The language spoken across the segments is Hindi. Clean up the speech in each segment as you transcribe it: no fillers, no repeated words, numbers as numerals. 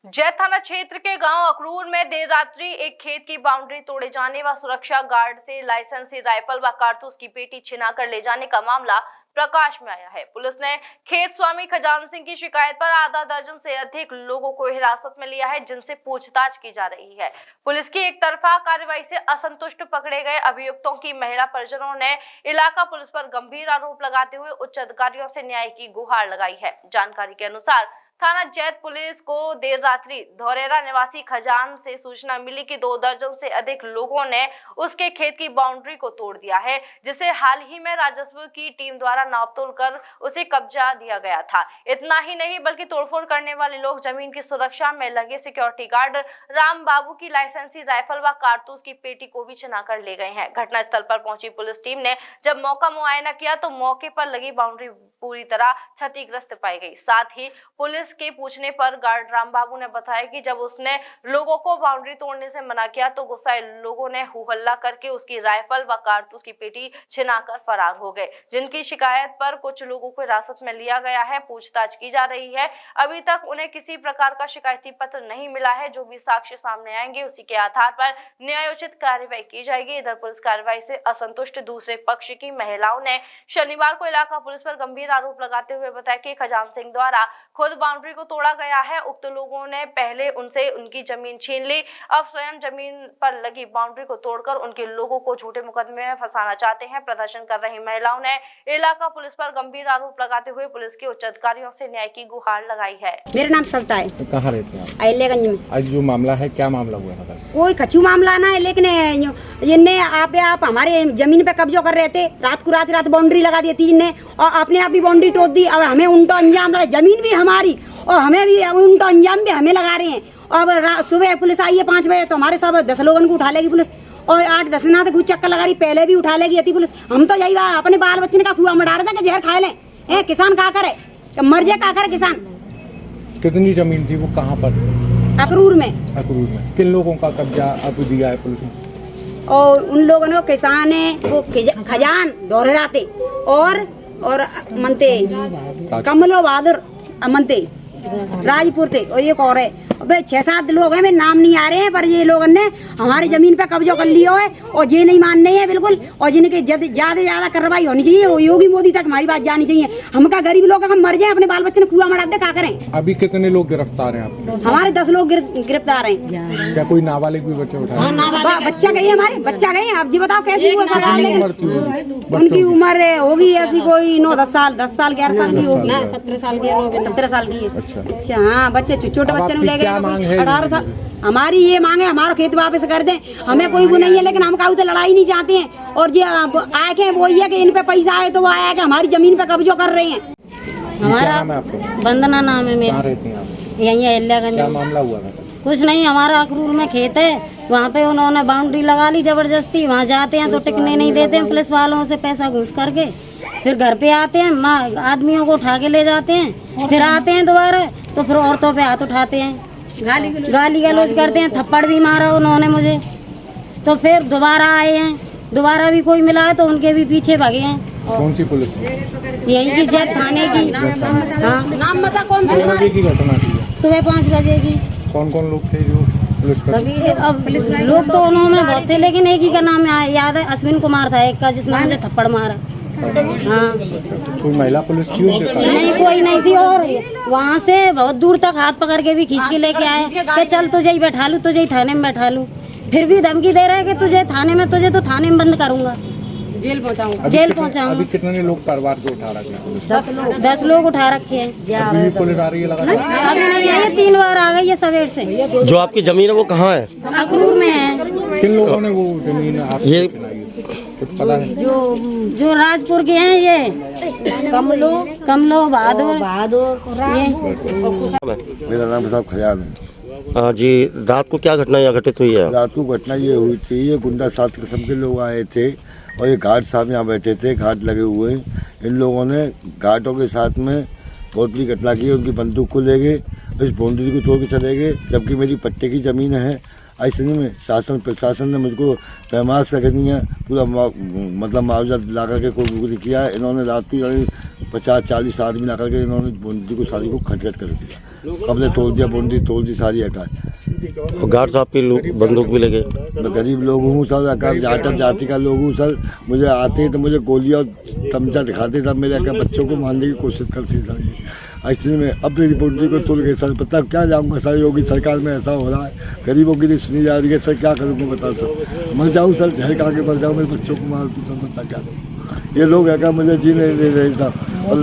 जय थाना क्षेत्र के गांव अखरूर में देर रात्रि एक खेत की बाउंड्री तोड़े जाने व सुरक्षा गार्ड से लाइसेंसी राइफल व कारतूस की पेटी छिनाकर ले जाने का मामला प्रकाश में आया है। पुलिस ने खेत स्वामी खजान सिंह की शिकायत पर आधा दर्जन से अधिक लोगों को हिरासत में लिया है, जिनसे पूछताछ की जा रही है। पुलिस की एक तरफा कार्रवाई से असंतुष्ट पकड़े गए अभियुक्तों की महिला परिजनों ने इलाका पुलिस पर गंभीर आरोप लगाते हुए उच्च अधिकारियों से न्याय की गुहार लगाई है। जानकारी के अनुसार थाना जैत पुलिस को देर रात्रि धौरेरा निवासी खजान से सूचना मिली कि 2 दर्जन से अधिक लोगों ने उसके खेत की बाउंड्री को तोड़ दिया है, जिसे हाल ही में राजस्व की टीम द्वारा नापतोल कर उसे कब्जा दिया गया था। इतना ही नहीं बल्कि तोड़फोड़ करने वाले लोग जमीन की सुरक्षा में लगे सिक्योरिटी गार्ड राम बाबू की लाइसेंसी राइफल व कारतूस की पेटी को भी छिनाकर ले गए हैं। घटनास्थल पर पहुंची पुलिस टीम ने जब मौका मुआयना किया तो मौके पर लगी बाउंड्री पूरी तरह क्षतिग्रस्त पाई गई। साथ ही पुलिस के पूछने पर गार्ड राम बाबू ने बताया कि जब उसने लोगों को बाउंड्री तोड़ने से मना किया तो गुस्साए लोगों ने हल्ला करके उसकी राइफल व कारतूस की पेटी छिनाकर फरार हो गए, जिनकी शिकायत पर कुछ लोगों को हिरासत में लिया गया है। पूछताछ की जा रही है। अभी तक उन्हें किसी प्रकार का शिकायती पत्र नहीं मिला है। जो भी साक्ष्य सामने आएंगे उसी के आधार पर न्यायोचित कार्रवाई की जाएगी। इधर पुलिस कार्रवाई से असंतुष्ट दूसरे पक्ष की महिलाओं ने शनिवार को इलाका पुलिस पर गंभीर आरोप लगाते हुए बताया कि खजान सिंह द्वारा खुद बाउंड्री को तोड़ा गया है। उक्त लोगों ने पहले उनसे उनकी जमीन छीन ली, अब स्वयं जमीन पर लगी बाउंड्री को तोड़कर उनके लोगों को झूठे मुकदमे में फंसाना चाहते हैं। प्रदर्शन कर रही महिलाओं ने इलाका पुलिस पर गंभीर आरोप लगाते हुए पुलिस के उच्च अधिकारियों से न्याय की गुहार लगाई है। मेरा नाम सविता है। तो कहाँ रहते हैं आप? अहिल्यागंज में। आज जो मामला है, क्या मामला हुआ था? कोई कचू मामला ना है, लेकिन इनने आप हमारे जमीन पे कब्जा कर रहे थे। रात बाउंड्री लगा दी थी इनने, और अपने आप भी बाउंड्री तोड़ दी। अब हमें उनका अंजाम लगा, जमीन भी हमारी और हमें भी उनका अंजाम भी हमें लगा रहे हैं। अब सुबह पुलिस आई है 5 बजे, तो हमारे सब 10 लोगों को उठा लेगी पुलिस, और 8-10 ना तो चक्कर लगा रही, पहले भी उठा लेगी पुलिस। हम तो यही अपने बाल बच्चे का कुआं में डाल रहे थे कि जहर खा लें। किसान का करे, मर जाए का करे किसान। कितनी जमीन थी वो, कहाँ पर? अखरूर में। अखरूर में किन लोगों का कब्जा अब दिया है पुलिस ने? और उन लोगों ने, किसान है वो खजान दोहराते और मनते कमलो बहादुर मनते राजपुर थे, और एक और है। 6-7 लोग हैं, मेरे नाम नहीं आ रहे हैं, पर ये लोगों ने हमारी जमीन पे कब्जा कर लिया है और ये नहीं मानने हैं बिल्कुल। और जिनके ज्यादा कार्रवाई होनी चाहिए, वो योगी मोदी तक हमारी बात जानी चाहिए। हम का गरीब लोग हम मर जाए, अपने बाल बच्चे ने कुआं में डाल दे, क्या करें? अभी कितने लोग गिरफ्तार हैं आपके? हमारे 10 लोग गिरफ्तार हैं। क्या कोई नाबालिग भी बच्चे उठाए? बच्चा गई, हमारे बच्चा गई। आप जी बताओ कैसी हुआ सरकार? उनकी उम्र होगी ऐसी कोई 9-10 साल, 10 साल 11 साल की होगी, 17 साल की है। अच्छा हाँ, बच्चे छोटे बच्चे ले गए 18 साल। हमारी ये मांग है, हमारा खेत वापस कर दें। हमें कोई वो नहीं है, लेकिन हम काऊ तो लड़ाई नहीं चाहते हैं। और जो आए के वो है कि इन पे पैसा आए तो वो आया कि हमारी जमीन पे कब्जा कर रहे हैं। हमारा वंदना नाम है मेरा। रहती हैं आप? यहीं अहिल्यागंज। क्या मामला हुआ था? कुछ नहीं, हमारा अखरूर में खेत है, वहाँ पे उन्होंने बाउंड्री लगा ली जबरदस्ती। वहाँ जाते हैं तो टिकने नहीं देते हैं, पुलिस वालों से पैसा घूस करके। फिर घर पे आते हैं, आदमियों को उठा के ले जाते हैं। फिर आते हैं दोबारा तो फिर औरतों पे हाथ उठाते हैं, गाली गलौज करते हैं। थप्पड़ भी मारा उन्होंने मुझे। तो फिर दोबारा आए हैं, दोबारा भी कोई मिला है तो उनके भी पीछे भागे हैं। कौन सी पुलिस? यही की जैत थाने की। हाँ, नाम बता कौन सा? बजे की घटना थी? सुबह 5 बजे की। कौन कौन लोग थे जो पुलिस का? अब लोग तो उन्होंने बहुत थे, लेकिन एक ही का नाम याद है, अश्विन कुमार था एक का, जिसने मुझे थप्पड़ मारा। हाँ, कोई महिला पुलिस थी उनके साथ? नहीं, कोई नहीं थी। और वहाँ से बहुत दूर तक हाथ पकड़ के भी खींच के लेके आए कि चल तुझे ही बैठा लूँ, तुझे ही थाने में बैठा लूँ। फिर भी धमकी दे रहे हैं कि तुझे थाने में, तुझे तो थाने में बंद करूंगा, जेल पहुँचाऊंगा। अभी कितने लोग परिवार को उठा रखे हैं? 10 लोग उठा रखे हैं। अभी पुलिस आ रही है लगातार? अभी नहीं आई, 3 बार आ गई है सवेर से। जो आपकी जमीन है वो कहाँ है? अखरूर में है। किन लोगों ने वो जमीन आपको चुनाई? कुछ पता है? जो राजपुर के हैं, ये कमलो बहादुर। मेरा नाम साहब खजान है। जी, रात को क्या घटना यहाँ घटित हुई है? रात को घटना ये हुई थी, ये गुंडा 7 किस्म के लोग आए थे और ये घाट साहब यहाँ बैठे थे, घाट लगे हुए। इन लोगों ने घाटों के साथ में बहुत बड़ी घटना की। उनकी बंदूक को ले गए, इस बाउंड्री को तोड़ के चले गए, जबकि मेरी पट्टे की ज़मीन है। ऐसे में शासन प्रशासन ने मुझको पैमाश कर दिया, पूरा मतलब मुआवजा दिला करके कोई किया। इन्होंने रात को 50-40 आदमी ला करके इन्होंने बाउंड्री को सारी को खटखट कर दिया, कब्जे तोड़ दिया, बाउंड्री तोड़ दी सारी एकाएक। और गार्ड साहब की बंदूक भी लगे। मैं गरीब लोग हूँ सर, जाटव जाति का लोग हूँ सर, मुझे आते ही तो मुझे गोलियाँ और तमचा दिखाते सब, मेरे बच्चों को मारने की कोशिश करते सर। ये ऐसे में अब मेरी बाउंड्री को तोड़ गए सर, पता क्या जाऊँगा सर, योगी सरकार में ऐसा हो रहा है, गरीबों की सुनी जा रही है सर, क्या करूँगा बता सर, मर जाऊँ सर, जहर खा के मर जाऊँ, मेरे बच्चों को मार दूँ सर, बता क्या करूँ। ये लोग क्या मुझे जीने नहीं दे रहे साहब। और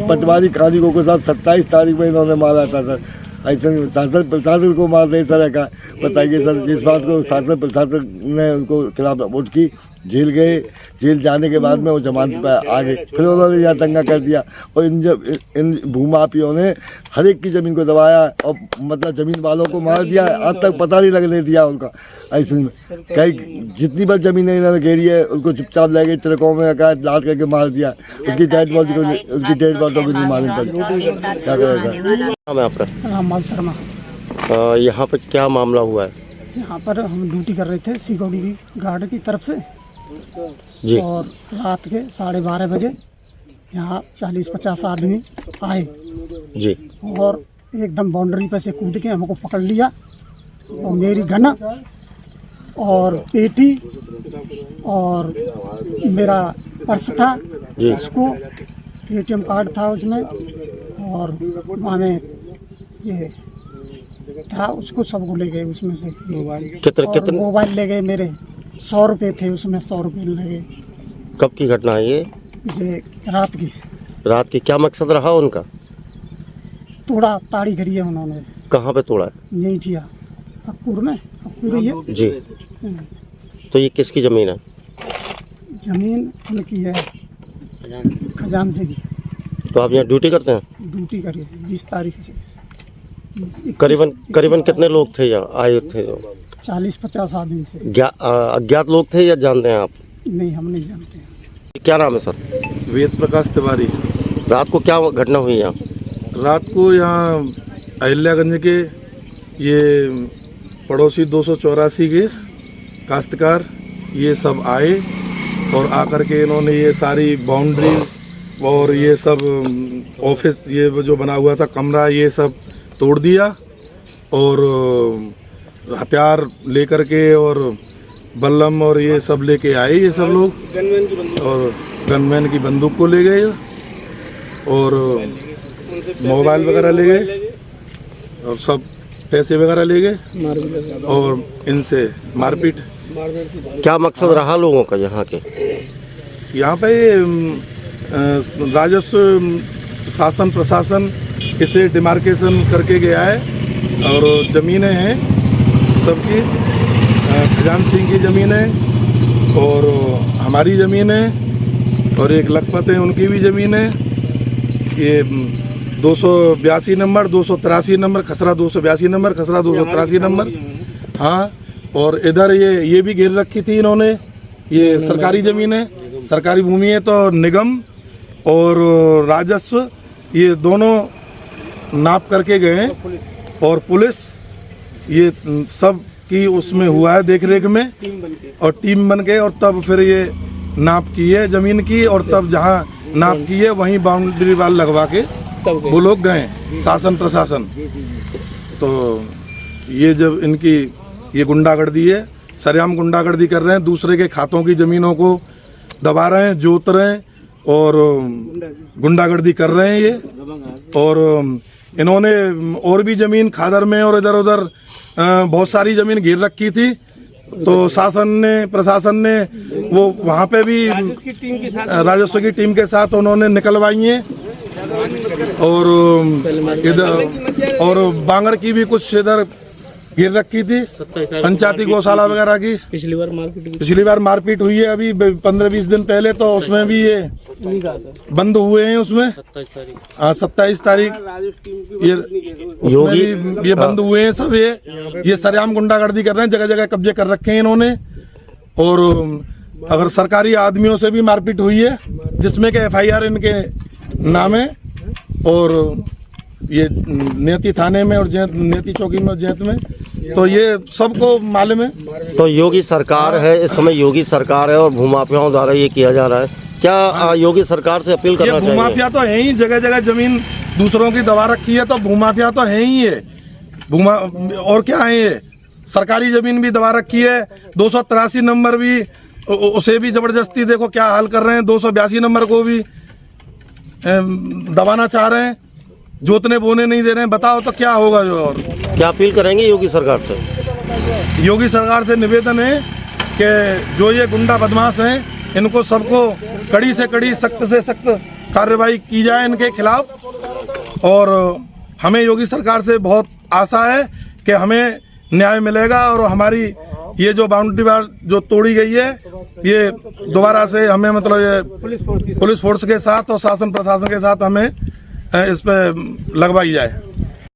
पटवारी कानिकों को साहब 27 तारीख में इन्होंने मारा था सर, ऐसे शासन प्रशासन को मार रहे सर। का बताइए सर, जिस बात को शासन प्रशासन ने उनको खिलाफ वोट की, जेल गए, जेल जाने के बाद में वो जमानत पर आ गए, फिर उन्होंने यहाँ दंगा कर दिया और इन भूमाफियों ने हर एक की ज़मीन को दबाया और मतलब ज़मीन वालों को मार दिया, आज तक पता नहीं लगने दिया उनका। ऐसे में कई जितनी बार ज़मीनें इन्होंने घेरी है उनको चुपचाप ले गए, ट्रकों में लाद करके मार दिया, उसकी डेड बॉडी को नहीं मालूम पड़ी, क्या करेगा। नाम है आपका? रामपाल शर्मा। यहाँ पर क्या मामला हुआ है? यहाँ पर हम ड्यूटी कर रहे थे सिक्योरिटी की गार्ड की तरफ से जी। और रात के 12:30 बजे यहाँ 40-50 आदमी आए जी। और एकदम बाउंड्री पर से कूद के हमको पकड़ लिया और मेरी गन और पेटी और मेरा पर्स था जी। उसको, ATM कार्ड था उसमें और वहाँ में ये था, उसको सबको ले गए उसमें से। कितने मोबाइल ले गए मेरे, 100 रुपये थे उसमें, 100 रुपये ले गए। कब की घटना है ये? रात की। रात की क्या मकसद रहा उनका? तोड़ा ताड़ी करी है उन्होंने। कहाँ पे तोड़ा है? यहीं थी अकपुर में, अकपुर ही है जी। तो ये किसकी ज़मीन है? जमीन उनकी है, खजान से। तो आप यहाँ ड्यूटी करते हैं? ड्यूटी करी 20 तारीख से। करीबन कितने लोग थे यहाँ आए थे? 40-50 आदमी थे। अज्ञात लोग थे या जानते हैं आप? नहीं, हम नहीं जानते हैं। क्या नाम है सर? वेद प्रकाश तिवारी। रात को क्या घटना हुई यहाँ? रात को यहाँ अहिल्यागंज के ये पड़ोसी 284 के काश्तकार ये सब आए और आकर के इन्होंने ये सारी बाउंड्री और ये सब ऑफिस ये जो बना हुआ था कमरा ये सब तोड़ दिया और हथियार लेकर के और बल्लम और ये सब लेके आए ये सब लोग और गनमैन की बंदूक को ले गए और मोबाइल वगैरह ले गए और सब पैसे वगैरह ले गए और इनसे मारपीट। क्या मकसद रहा लोगों का यहाँ के? यहाँ पे राजस्व शासन प्रशासन इसे डिमार्केशन करके गया है और ज़मीनें हैं सबकी, खजान सिंह की ज़मीन है और हमारी ज़मीन है और एक लखपत है उनकी भी ज़मीन है। ये 282 नंबर, 283 नंबर, खसरा 282 नंबर, खसरा 283 नंबर। हाँ, और इधर ये भी घेर रखी थी इन्होंने। ये सरकारी ज़मीन है, सरकारी भूमि है, तो निगम और राजस्व ये दोनों नाप करके गए और पुलिस ये सब की उसमें हुआ है देख रेख में और टीम बन के और तब फिर ये नाप की है ज़मीन की और तब जहाँ नाप की है वहीं बाउंड्री वाल लगवा के वो लोग गए शासन प्रशासन। तो ये जब इनकी ये गुंडागर्दी है, सरेआम गुंडागर्दी कर रहे हैं, दूसरे के खातों की ज़मीनों को दबा रहे हैं, जोत रहे हैं और गुंडागर्दी कर रहे हैं ये। और इन्होंने और भी ज़मीन खादर में और इधर उधर बहुत सारी ज़मीन घेर रखी थी, तो शासन ने प्रशासन ने वो वहाँ पे भी राजस्व की टीम के साथ उन्होंने निकलवाई हैं और इधर और बांगर की भी कुछ इधर गिर रखी थी, पंचायती गौशाला वगैरह की। पिछली बार मारपीट हुई है अभी 15-20 दिन पहले, तो उसमें भी ये बंद हुए हैं उसमें। 27 तारीख ये बंद हुए हैं सब। ये सरेआम गुंडागर्दी कर रहे हैं, जगह जगह कब्जे कर रखे हैं इन्होंने। और अगर सरकारी आदमियों से भी मारपीट हुई है जिसमें के FIR इनके नाम है और ये नेती थाने में और नेती चौकी में जैत में, तो ये सबको मालूम है। तो योगी सरकार है इस समय, योगी सरकार है और भूमाफियाओं द्वारा ये किया जा रहा है। क्या योगी सरकार से अपील करना ये चाहिए? भूमाफिया तो है ही, जगह जगह जमीन दूसरों की दबा रखी है, तो भूमाफिया तो है ही ये भूमा। और क्या है ये, सरकारी जमीन भी दबा रखी है। 283 नंबर भी, उसे भी जबरदस्ती देखो क्या हाल कर रहे हैं। 282 नंबर को भी दबाना चाह रहे हैं, जोतने बोने नहीं दे रहे हैं। बताओ तो क्या होगा जो। और क्या अपील करेंगे योगी सरकार से? योगी सरकार से निवेदन है कि जो ये गुंडा बदमाश हैं, इनको सबको कड़ी से कड़ी, सख्त से सख्त कार्रवाई की जाए इनके खिलाफ। और हमें योगी सरकार से बहुत आशा है कि हमें न्याय मिलेगा और हमारी ये जो बाउंड्री वार जो तोड़ी गई है, ये दोबारा से हमें मतलब ये पुलिस फोर्स के साथ और शासन प्रशासन के साथ हमें इस पे लगवाई जाए।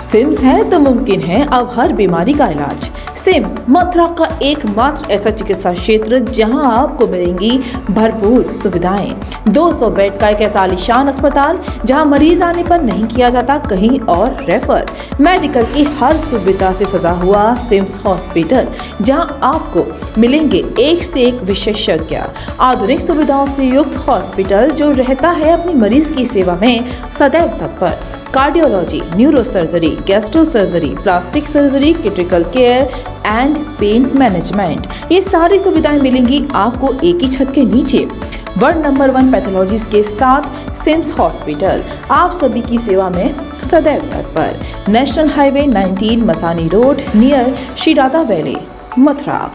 सिम्स है तो मुमकिन है अब हर बीमारी का इलाज। सिम्स मथुरा का एकमात्र ऐसा चिकित्सा क्षेत्र जहां आपको मिलेंगी भरपूर सुविधाएं। 200 बेड का एक ऐसा आलीशान अस्पताल जहां मरीज आने पर नहीं किया जाता कहीं और रेफर। मेडिकल की हर सुविधा से सजा हुआ सिम्स हॉस्पिटल, जहां आपको मिलेंगे एक से एक विशेषज्ञ। आधुनिक सुविधाओं से युक्त हॉस्पिटल जो रहता है अपनी मरीज की सेवा में सदैव तत्पर। Cardiology, neuro surgery, gastro surgery, plastic surgery, critical care and pain management, ये सारी सुविधाएं मिलेंगी आपको एक ही छत के नीचे। वर्ल्ड नंबर 1 पैथोलॉजीज के साथ सिम्स हॉस्पिटल आप सभी की सेवा में सदैव तत्पर। National highway 19 Masani road near Shri Radha valley, Mathura.